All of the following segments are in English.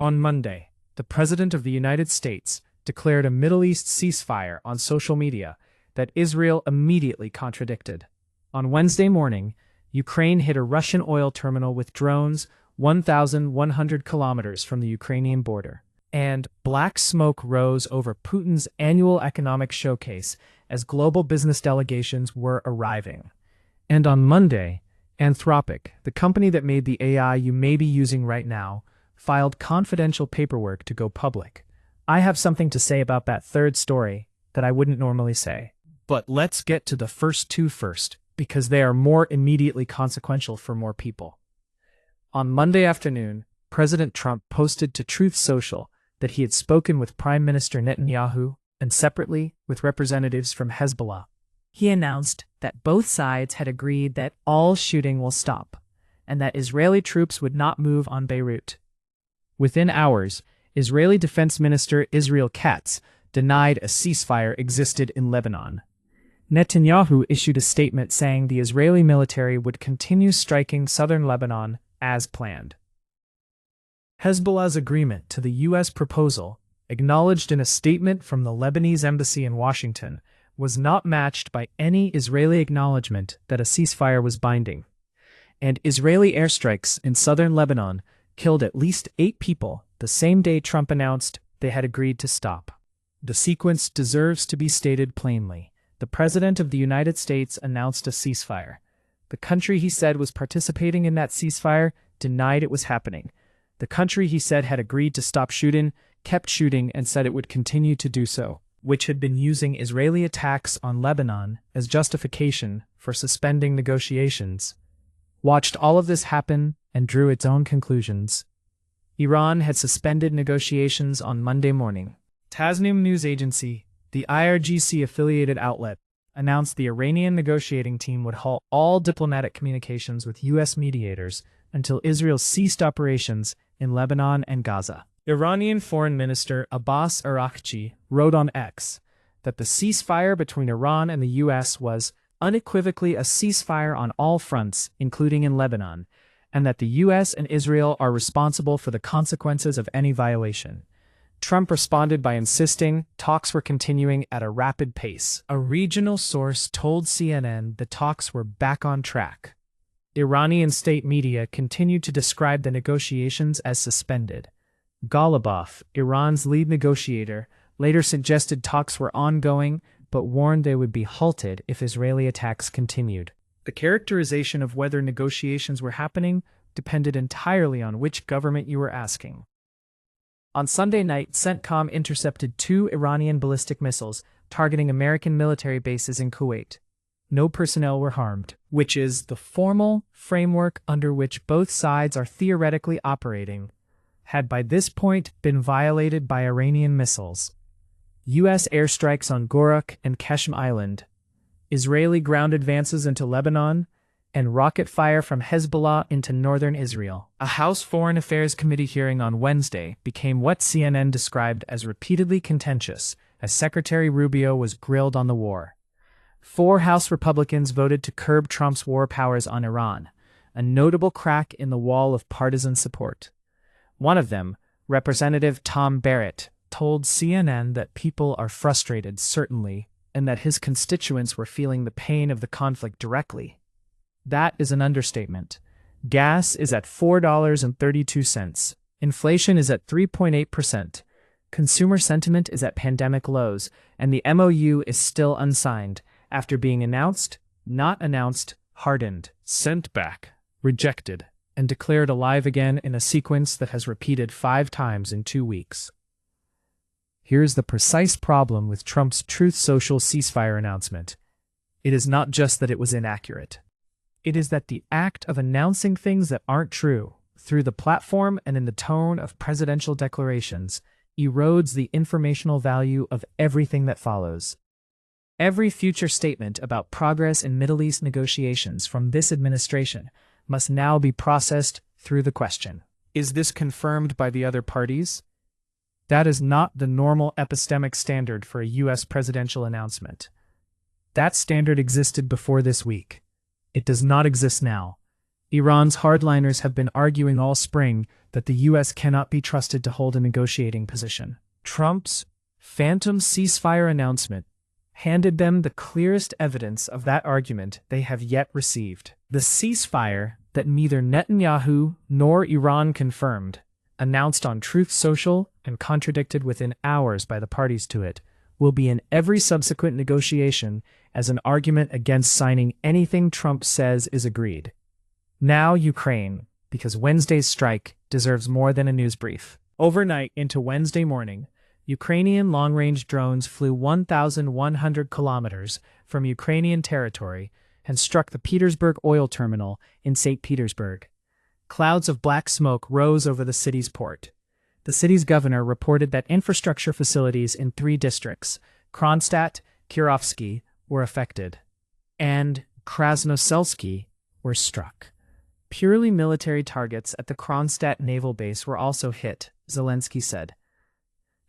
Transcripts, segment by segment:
On Monday, the President of the United States declared a Middle East ceasefire on social media that Israel immediately contradicted. On Wednesday morning, Ukraine hit a Russian oil terminal with drones 1,100 kilometers from the Ukrainian border, and black smoke rose over Putin's annual economic showcase as global business delegations were arriving. And on Monday, Anthropic, the company that made the AI you may be using right now, filed confidential paperwork to go public. I have something to say about that third story that I wouldn't normally say. But let's get to the first two first, because they are more immediately consequential for more people. On Monday afternoon, President Trump posted to Truth Social that he had spoken with Prime Minister Netanyahu and separately with representatives from Hezbollah. He announced that both sides had agreed that all shooting will stop and that Israeli troops would not move on Beirut. Within hours, Israeli Defense Minister Israel Katz denied a ceasefire existed in Lebanon. Netanyahu issued a statement saying the Israeli military would continue striking southern Lebanon as planned. Hezbollah's agreement to the U.S. proposal, acknowledged in a statement from the Lebanese embassy in Washington, was not matched by any Israeli acknowledgement that a ceasefire was binding. And Israeli airstrikes in southern Lebanon killed at least 8 people the same day Trump announced they had agreed to stop. The sequence deserves to be stated plainly. The President of the United States announced a ceasefire. The country he said was participating in that ceasefire denied it was happening. The country he said had agreed to stop shooting kept shooting and said it would continue to do so, which had been using Israeli attacks on Lebanon as justification for suspending negotiations, watched all of this happen and drew its own conclusions. Iran had suspended negotiations on Monday morning. Tasnim news agency, the IRGC-affiliated outlet, announced the Iranian negotiating team would halt all diplomatic communications with U.S. mediators until Israel ceased operations in Lebanon and Gaza. Iranian Foreign Minister Abbas Araghchi wrote on X that the ceasefire between Iran and the U.S. was unequivocally a ceasefire on all fronts, including in Lebanon, and that the U.S. and Israel are responsible for the consequences of any violation. Trump responded by insisting talks were continuing at a rapid pace. A regional source told CNN the talks were back on track. Iranian state media continued to describe the negotiations as suspended. Ghalibaf, Iran's lead negotiator, later suggested talks were ongoing, but warned they would be halted if Israeli attacks continued. The characterization of whether negotiations were happening depended entirely on which government you were asking. On Sunday night, CENTCOM intercepted 2 Iranian ballistic missiles targeting American military bases in Kuwait. No personnel were harmed, which is the formal framework under which both sides are theoretically operating, had by this point been violated by Iranian missiles. U.S. airstrikes on Gorak and Keshem Island, Israeli ground advances into Lebanon, and rocket fire from Hezbollah into northern Israel. A House Foreign Affairs Committee hearing on Wednesday became what CNN described as repeatedly contentious, as Secretary Rubio was grilled on the war. 4 House Republicans voted to curb Trump's war powers on Iran, a notable crack in the wall of partisan support. One of them, Representative Tom Barrett, told CNN that people are frustrated, certainly, and that his constituents were feeling the pain of the conflict directly. That is an understatement. Gas is at $4.32. Inflation is at 3.8%. Consumer sentiment is at pandemic lows, and the MOU is still unsigned, after being announced, not announced, hardened, sent back, rejected, and declared alive again in a sequence that has repeated 5 times in 2 weeks. Here's the precise problem with Trump's Truth Social ceasefire announcement. It is not just that it was inaccurate. It is that the act of announcing things that aren't true, through the platform and in the tone of presidential declarations, erodes the informational value of everything that follows. Every future statement about progress in Middle East negotiations from this administration must now be processed through the question: is this confirmed by the other parties? That is not the normal epistemic standard for a U.S. presidential announcement. That standard existed before this week. It does not exist now. Iran's hardliners have been arguing all spring that the U.S. cannot be trusted to hold a negotiating position. Trump's phantom ceasefire announcement handed them the clearest evidence of that argument they have yet received. The ceasefire that neither Netanyahu nor Iran confirmed, announced on Truth Social and contradicted within hours by the parties to it, will be in every subsequent negotiation as an argument against signing anything Trump says is agreed. Now Ukraine, because Wednesday's strike deserves more than a news brief. Overnight into Wednesday morning, Ukrainian long-range drones flew 1,100 kilometers from Ukrainian territory and struck the Petersburg oil terminal in St. Petersburg. Clouds of black smoke rose over the city's port. The city's governor reported that infrastructure facilities in 3 districts, Kronstadt, Kirovsky, were affected, and Krasnoselsky were struck. Purely military targets at the Kronstadt naval base were also hit, Zelensky said.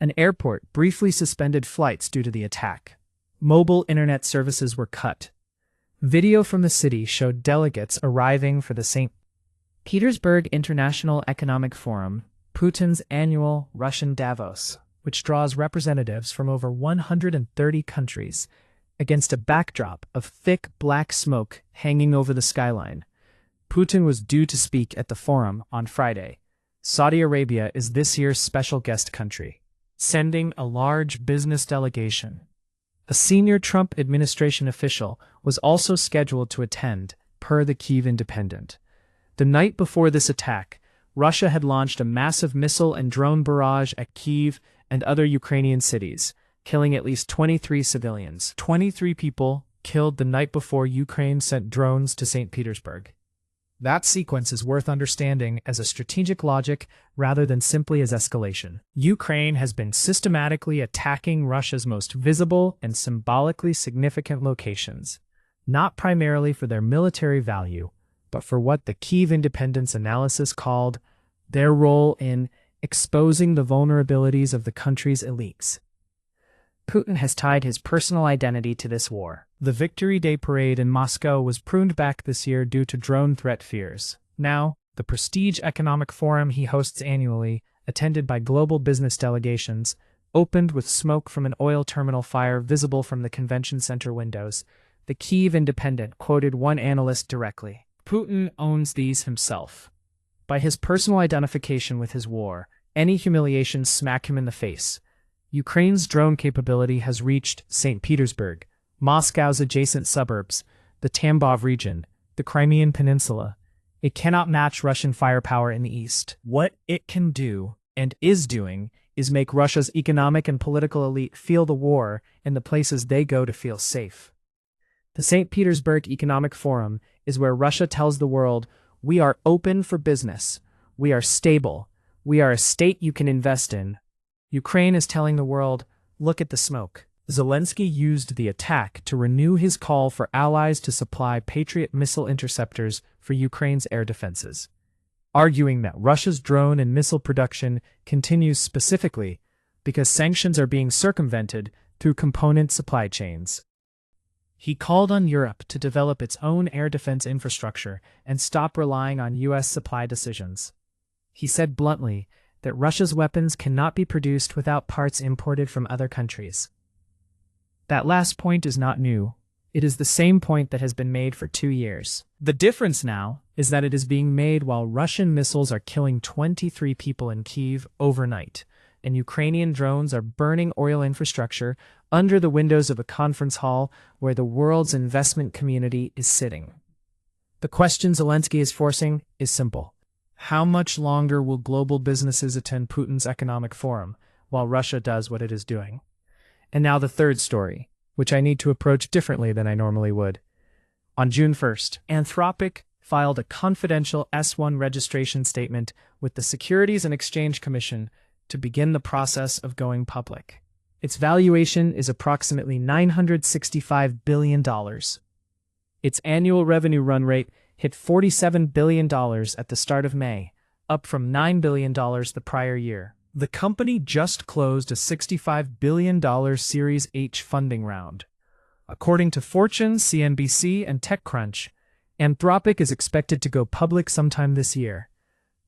An airport briefly suspended flights due to the attack. Mobile internet services were cut. Video from the city showed delegates arriving for the St. Petersburg International Economic Forum, Putin's annual Russian Davos, which draws representatives from over 130 countries, against a backdrop of thick black smoke hanging over the skyline. Putin was due to speak at the forum on Friday. Saudi Arabia is this year's special guest country, sending a large business delegation. A senior Trump administration official was also scheduled to attend, per the Kyiv Independent. The night before this attack, Russia had launched a massive missile and drone barrage at Kyiv and other Ukrainian cities, killing at least 23 civilians. 23 people killed the night before Ukraine sent drones to St. Petersburg. That sequence is worth understanding as a strategic logic rather than simply as escalation. Ukraine has been systematically attacking Russia's most visible and symbolically significant locations, not primarily for their military value, but for what the Kyiv Independence analysis called their role in exposing the vulnerabilities of the country's elites. Putin has tied his personal identity to this war. The Victory Day parade in Moscow was pruned back this year due to drone threat fears. Now, the prestige economic forum he hosts annually, attended by global business delegations, opened with smoke from an oil terminal fire visible from the convention center windows. The Kyiv Independent quoted one analyst directly. Putin owns these himself. By his personal identification with his war, any humiliations smack him in the face. Ukraine's drone capability has reached St. Petersburg, Moscow's adjacent suburbs, the Tambov region, the Crimean Peninsula. It cannot match Russian firepower in the east. What it can do, and is doing, is make Russia's economic and political elite feel the war in the places they go to feel safe. The St. Petersburg Economic Forum is where Russia tells the world, we are open for business, we are stable, we are a state you can invest in. Ukraine is telling the world, look at the smoke. Zelensky used the attack to renew his call for allies to supply Patriot missile interceptors for Ukraine's air defenses, arguing that Russia's drone and missile production continues specifically because sanctions are being circumvented through component supply chains. He called on Europe to develop its own air defense infrastructure and stop relying on U.S. supply decisions. He said bluntly that Russia's weapons cannot be produced without parts imported from other countries. That last point is not new. It is the same point that has been made for 2 years. The difference now is that it is being made while Russian missiles are killing 23 people in Kyiv overnight, and Ukrainian drones are burning oil infrastructure under the windows of a conference hall where the world's investment community is sitting. The question Zelensky is forcing is simple. How much longer will global businesses attend Putin's economic forum while Russia does what it is doing? And now the third story, which I need to approach differently than I normally would. On June 1st, Anthropic filed a confidential S-1 registration statement with the Securities and Exchange Commission to begin the process of going public. Its valuation is approximately $965 billion. Its annual revenue run rate hit $47 billion at the start of May, up from $9 billion the prior year. The company just closed a $65 billion Series H funding round. According to Fortune, CNBC, and TechCrunch, Anthropic is expected to go public sometime this year.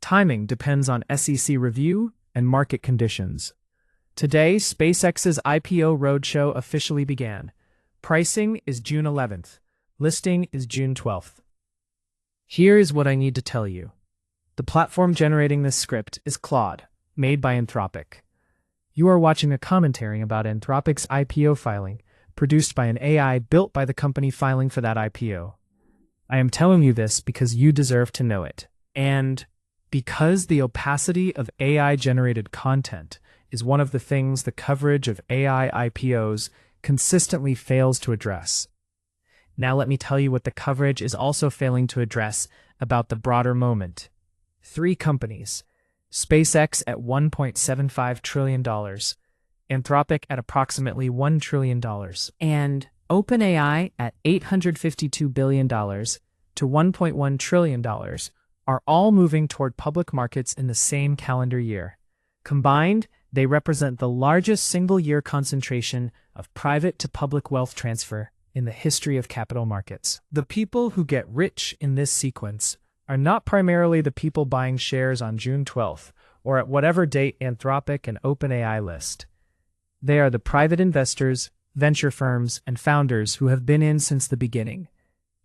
Timing depends on SEC review and market conditions. Today, SpaceX's IPO roadshow officially began. Pricing is June 11th. Listing is June 12th. Here is what I need to tell you. The platform generating this script is Claude, made by Anthropic. You are watching a commentary about Anthropic's IPO filing, produced by an AI built by the company filing for that IPO. I am telling you this because you deserve to know it. And because the opacity of AI-generated content is one of the things the coverage of AI IPOs consistently fails to address. Now let me tell you what the coverage is also failing to address about the broader moment. 3 companies, SpaceX at $1.75 trillion, Anthropic at approximately $1 trillion, and OpenAI at $852 billion to $1.1 trillion, are all moving toward public markets in the same calendar year. Combined, they represent the largest single-year concentration of private-to-public wealth transfer in the history of capital markets. The people who get rich in this sequence are not primarily the people buying shares on June 12th or at whatever date Anthropic and OpenAI list. They are the private investors, venture firms, and founders who have been in since the beginning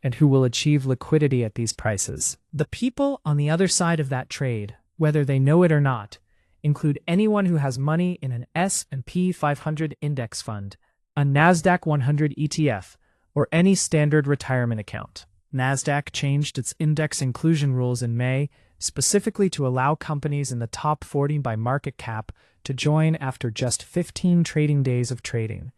and who will achieve liquidity at these prices. The people on the other side of that trade, whether they know it or not, include anyone who has money in an S&P 500 index fund, a NASDAQ 100 ETF, or any standard retirement account. NASDAQ changed its index inclusion rules in May, specifically to allow companies in the top 40 by market cap to join after just 15 trading days of trading.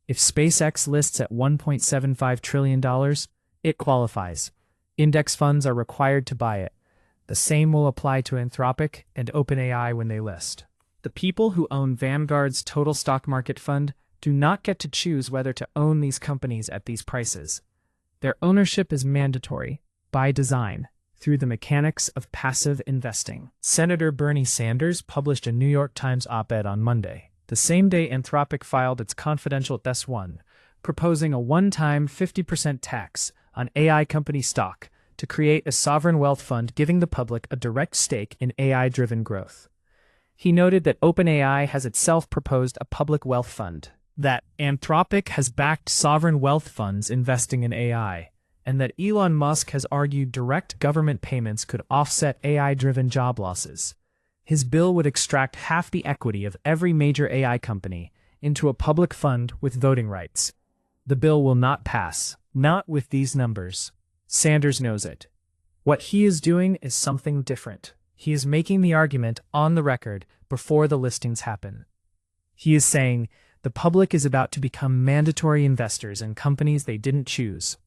If SpaceX lists at $1.75 trillion, it qualifies. Index funds are required to buy it. The same will apply to Anthropic and OpenAI when they list. The people who own Vanguard's total stock market fund do not get to choose whether to own these companies at these prices. Their ownership is mandatory, by design, through the mechanics of passive investing. Senator Bernie Sanders published a New York Times op-ed on Monday, the same day Anthropic filed its confidential S-1, proposing a one-time 50% tax on AI company stock to create a sovereign wealth fund giving the public a direct stake in AI-driven growth. He noted that OpenAI has itself proposed a public wealth fund, that Anthropic has backed sovereign wealth funds investing in AI, and that Elon Musk has argued direct government payments could offset AI-driven job losses. His bill would extract half the equity of every major AI company into a public fund with voting rights. The bill will not pass, not with these numbers. Sanders knows it. What he is doing is something different. He is making the argument on the record before the listings happen. He is saying the public is about to become mandatory investors in companies they didn't choose,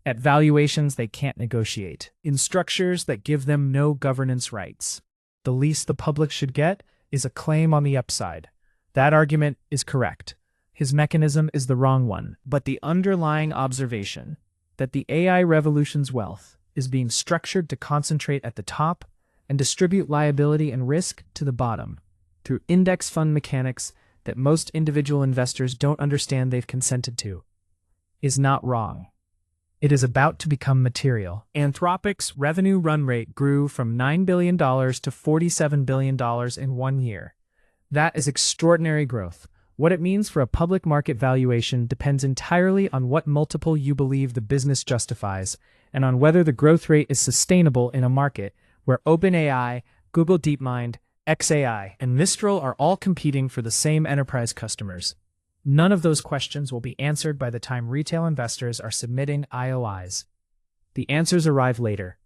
at valuations they can't negotiate, in structures that give them no governance rights. The least the public should get is a claim on the upside. That argument is correct. His mechanism is the wrong one, but the underlying observation that the AI revolution's wealth is being structured to concentrate at the top and distribute liability and risk to the bottom through index fund mechanics that most individual investors don't understand they've consented to, is not wrong. It is about to become material. Anthropic's revenue run rate grew from $9 billion to $47 billion in 1 year. That is extraordinary growth. What it means for a public market valuation depends entirely on what multiple you believe the business justifies, and on whether the growth rate is sustainable in a market where OpenAI, Google DeepMind, xAI, and Mistral are all competing for the same enterprise customers. None of those questions will be answered by the time retail investors are submitting IOIs. The answers arrive later.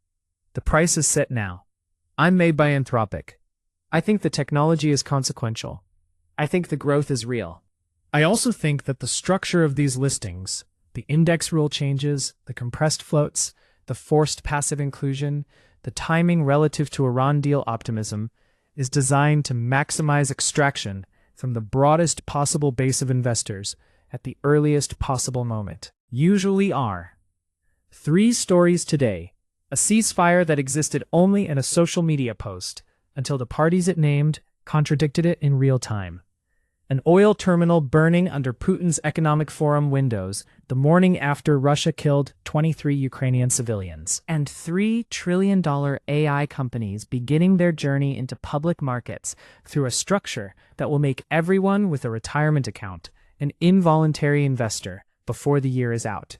The price is set now. I'm made by Anthropic. I think the technology is consequential. I think the growth is real. I also think that the structure of these listings, the index rule changes, the compressed floats, the forced passive inclusion, the timing relative to Iran deal optimism, is designed to maximize extraction from the broadest possible base of investors at the earliest possible moment. Usually are 3 stories today, a ceasefire that existed only in a social media post until the parties it named contradicted it in real time. An oil terminal burning under Putin's Economic Forum windows the morning after Russia killed 23 Ukrainian civilians. And $3 trillion AI companies beginning their journey into public markets through a structure that will make everyone with a retirement account an involuntary investor before the year is out.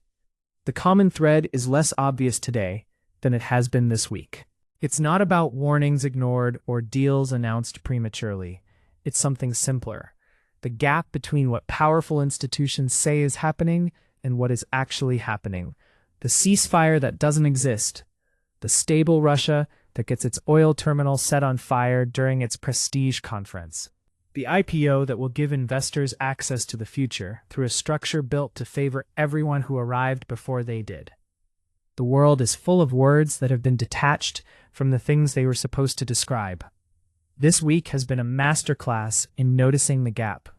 The common thread is less obvious today than it has been this week. It's not about warnings ignored or deals announced prematurely. It's something simpler. The gap between what powerful institutions say is happening and what is actually happening. The ceasefire that doesn't exist. The stable Russia that gets its oil terminal set on fire during its prestige conference. The IPO that will give investors access to the future through a structure built to favor everyone who arrived before they did. The world is full of words that have been detached from the things they were supposed to describe. This week has been a masterclass in noticing the gap